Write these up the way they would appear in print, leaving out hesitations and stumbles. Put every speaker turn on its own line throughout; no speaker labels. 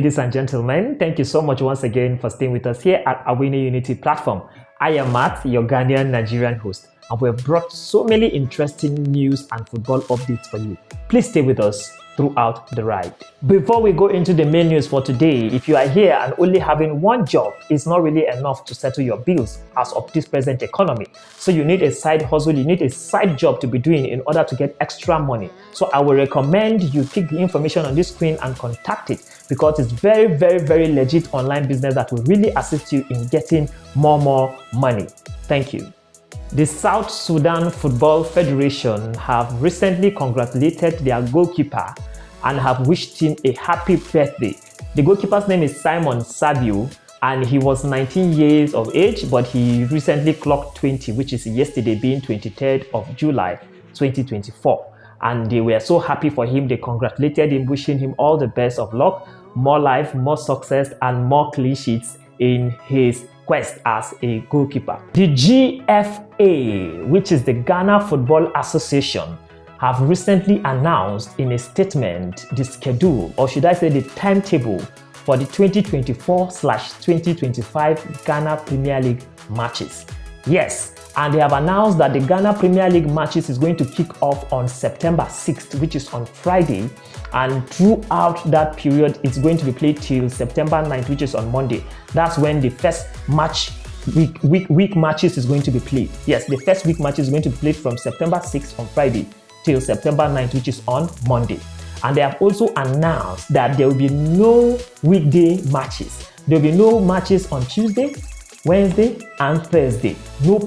ladies and gentlemen. Thank you so much once again for staying with us here at Awini Unity platform. I am Matt, your Ghanaian Nigerian host, and we've brought so many interesting news and football updates for you. Please stay with us throughout the ride. Before we go into the main news for today, if you are here and only having one job is not really enough to settle your bills as of this present economy. So you need a side hustle, you need a side job to be doing in order to get extra money. So I will recommend you pick the information on this screen and contact it, because it's very legit online business that will really assist you in getting more money. Thank you. The South Sudan Football Federation have recently congratulated their goalkeeper and have wished him a happy birthday. The goalkeeper's name is Simon Sabio, and he was 19 years of age, but he recently clocked 20, which is yesterday, being 23rd of July 2024. And they were so happy for him. They congratulated him, wishing him all the best of luck, more life, more success, and more clean sheets in his quest as a goalkeeper. The GFA, which is the Ghana Football Association, have recently announced in a statement the schedule, or should I say the timetable, for the 2024/2025 Ghana Premier League matches. Yes, and they have announced that the Ghana Premier League matches is going to kick off on September 6th, which is on Friday, and throughout that period it's going to be played till September 9th, which is on Monday. That's when the first match week matches is going to be played. Yes, the first week matches is going to be played from September 6th on Friday till September 9th, which is on Monday. And they have also announced that there will be no weekday matches. There will be no matches on Tuesday, Wednesday and Thursday. No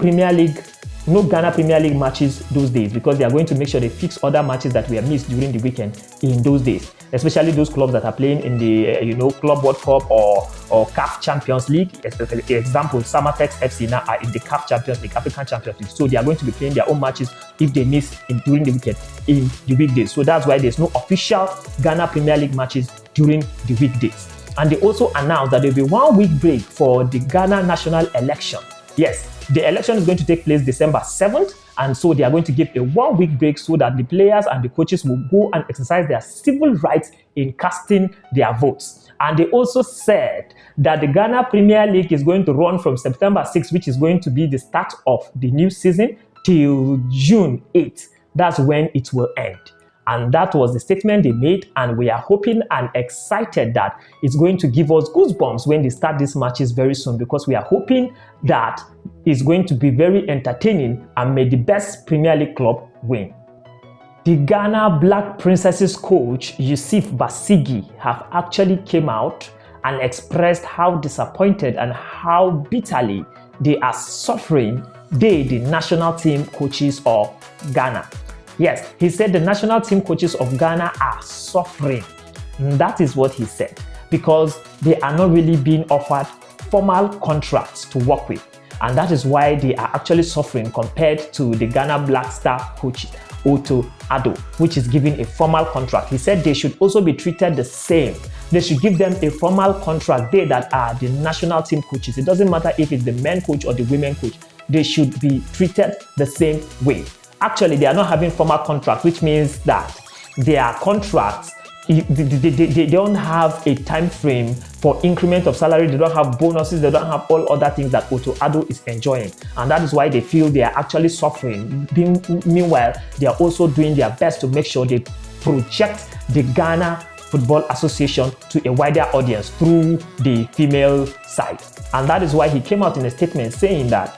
Ghana Premier League matches those days, because they are going to make sure they fix other matches that were missed during the weekend in those days, especially those clubs that are playing in the Club World Cup or CAF Champions League. Example, Samatex FC now are in the CAF Champions League, African Champions League, so they are going to be playing their own matches if they miss during the weekend in the weekdays. So that's why there's no official Ghana Premier League matches during the weekdays. And they also announced that there will be 1 week break for the Ghana national election. Yes, the election is going to take place December 7th, and so they are going to give a 1 week break so that the players and the coaches will go and exercise their civil rights in casting their votes. And they also said that the Ghana Premier League is going to run from September 6th, which is going to be the start of the new season, till June 8th. That's when it will end. And that was the statement they made, and we are hoping and excited that it's going to give us goosebumps when they start these matches very soon, because we are hoping that it's going to be very entertaining and may the best Premier League club win. The Ghana Black Princesses coach Yusuf Basigi have actually came out and expressed how disappointed and how bitterly they are suffering, the national team coaches of Ghana. Yes, he said the national team coaches of Ghana are suffering. That is what he said, because they are not really being offered formal contracts to work with. And that is why they are actually suffering compared to the Ghana Black Star coach, Otto Addo, which is given a formal contract. He said they should also be treated the same. They should give them a formal contract, they that are the national team coaches. It doesn't matter if it's the men coach or the women coach. They should be treated the same way. Actually, they are not having formal contracts, which means that their contracts, they don't have a time frame for increment of salary. They don't have bonuses. They don't have all other things that Otto Addo is enjoying. And that is why they feel they are actually suffering. Meanwhile, they are also doing their best to make sure they project the Ghana Football Association to a wider audience through the female side. And that is why he came out in a statement saying that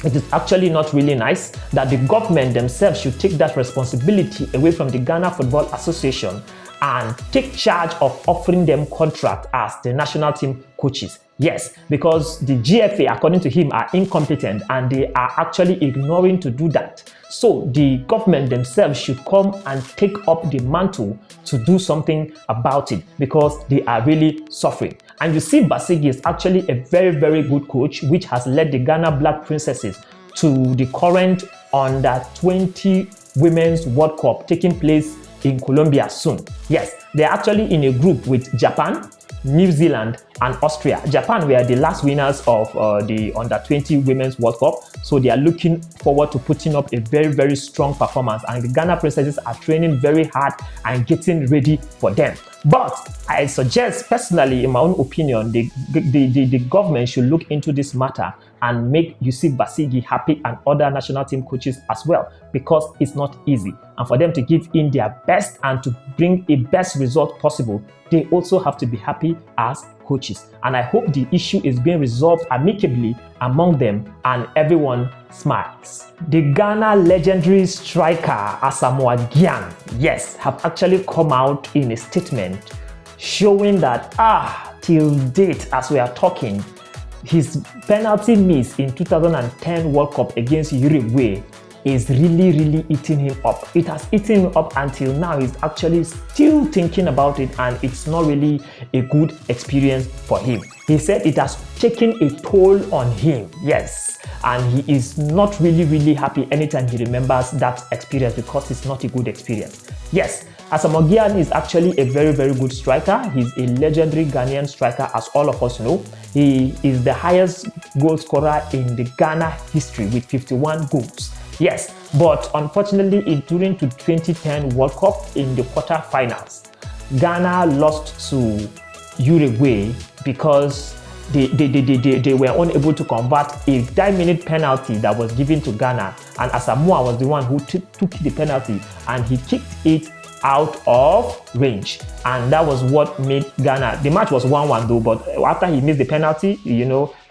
it is actually not really nice, that the government themselves should take that responsibility away from the Ghana Football Association and take charge of offering them contract as the national team coaches. Yes, because the GFA, according to him, are incompetent and they are actually ignoring to do that. So the government themselves should come and take up the mantle to do something about it, because they are really suffering. And you see, Basigi is actually a very good coach, which has led the Ghana Black Princesses to the current Under-20 Women's World Cup taking place in Colombia soon. Yes, they're actually in a group with Japan, New Zealand and Austria. Japan were the last winners of the Under-20 Women's World Cup, so they are looking forward to putting up a very strong performance, and the Ghana Princesses are training very hard and getting ready for them. But I suggest, personally, in my own opinion, the government should look into this matter and make Yusuf Basigi happy and other national team coaches as well, because it's not easy. And for them to give in their best and to bring a best result possible, they also have to be happy as coaches. And I hope the issue is being resolved amicably among them and everyone smiles. The Ghana legendary striker Asamoah Gyan, yes, have actually come out in a statement showing that till date, as we are talking, his penalty miss in 2010 World Cup against Uruguay is really eating him up. It has eaten him up until now. He's actually still thinking about it, and it's not really a good experience for him. He said it has taken a toll on him, yes, and he is not really happy anytime he remembers that experience, because it's not a good experience. Yes, Asamoah Gyan is actually a very good striker. He's a legendary Ghanaian striker, as all of us know. He is the highest goal scorer in the Ghana history with 51 goals. Yes, but unfortunately, during the 2010 World Cup in the quarterfinals, Ghana lost to Uruguay because they were unable to convert a 9-minute penalty that was given to Ghana, and Asamoah was the one who took the penalty, and he kicked it out of range, and that was what made Ghana. The match was 1-1 though, but after he missed the penalty,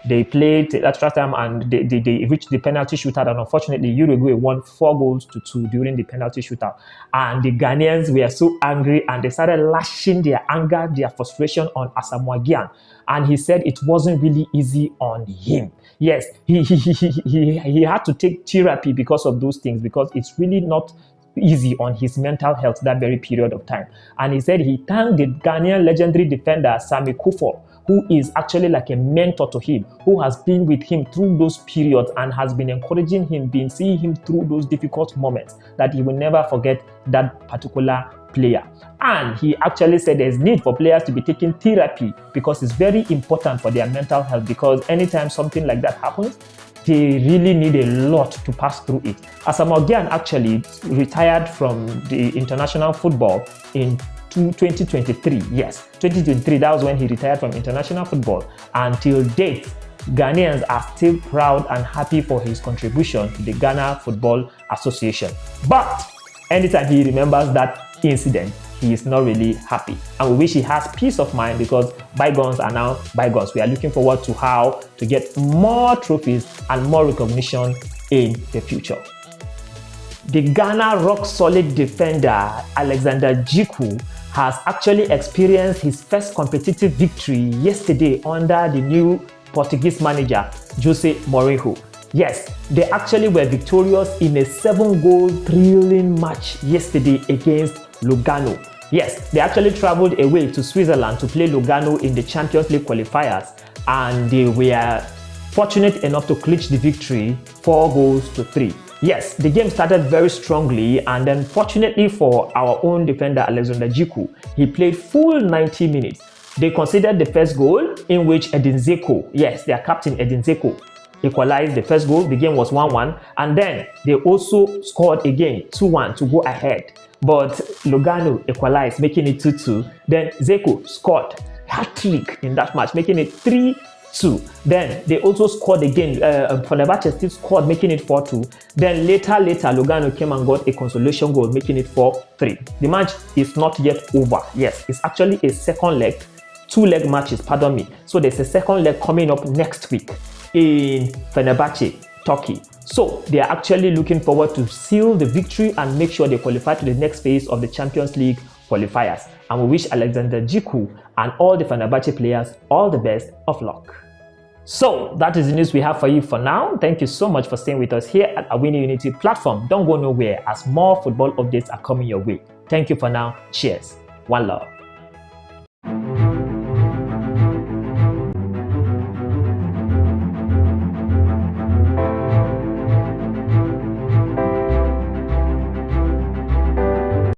they played extra time and they reached the penalty shootout, and unfortunately Uruguay won 4-2 during the penalty shootout. And the Ghanaians were so angry, and they started lashing their anger, their frustration on Asamoah Gyan, and he said it wasn't really easy on him. Yes, he had to take therapy because of those things, because it's really not easy on his mental health that very period of time. And he said he thanked the Ghanaian legendary defender Sami Kuffour, who is actually like a mentor to him, who has been with him through those periods and has been encouraging him, been seeing him through those difficult moments, that he will never forget that particular player. And he actually said there's need for players to be taking therapy, because it's very important for their mental health, because anytime something like that happens, they really need a lot to pass through it. Asamoah Gyan actually retired from the international football in 2023. Yes, 2023, that was when he retired from international football. Until date, Ghanaians are still proud and happy for his contribution to the Ghana Football Association. But anytime he remembers that incident, he is not really happy. And we wish he has peace of mind, because bygones are now bygones. We are looking forward to how to get more trophies and more recognition in the future. The Ghana rock-solid defender Alexander Djiku has actually experienced his first competitive victory yesterday under the new Portuguese manager Jose Mourinho. Yes, they actually were victorious in a 7-goal thrilling match yesterday against Lugano. Yes, they actually traveled away to Switzerland to play Lugano in the Champions League qualifiers, and they were fortunate enough to clinch the victory 4-3. Yes, the game started very strongly, and then fortunately for our own defender Alexander Djiku, he played full 90 minutes. They conceded the first goal, in which Edin Dzeko, yes, their captain Edin Dzeko, equalized the first goal. The game was 1-1, and then they also scored again 2-1 to go ahead. But Lugano equalized, making it 2-2. Then Dzeko scored hat-trick in that match, making it 3-2. Then they also scored again. Fenerbahce still scored, making it 4-2. Then later, Lugano came and got a consolation goal, making it 4-3. The match is not yet over. Yes, it's actually a second leg, 2-leg matches, pardon me. So there's a second leg coming up next week in Fenerbahce, Turkey. So they are actually looking forward to seal the victory and make sure they qualify to the next phase of the Champions League qualifiers. And we wish Alexander Djiku and all the Fenerbahce players all the best of luck. So that is the news we have for you for now. Thank you so much for staying with us here at Awini Unity platform. Don't go nowhere, as more football updates are coming your way. Thank you for now. Cheers. One love.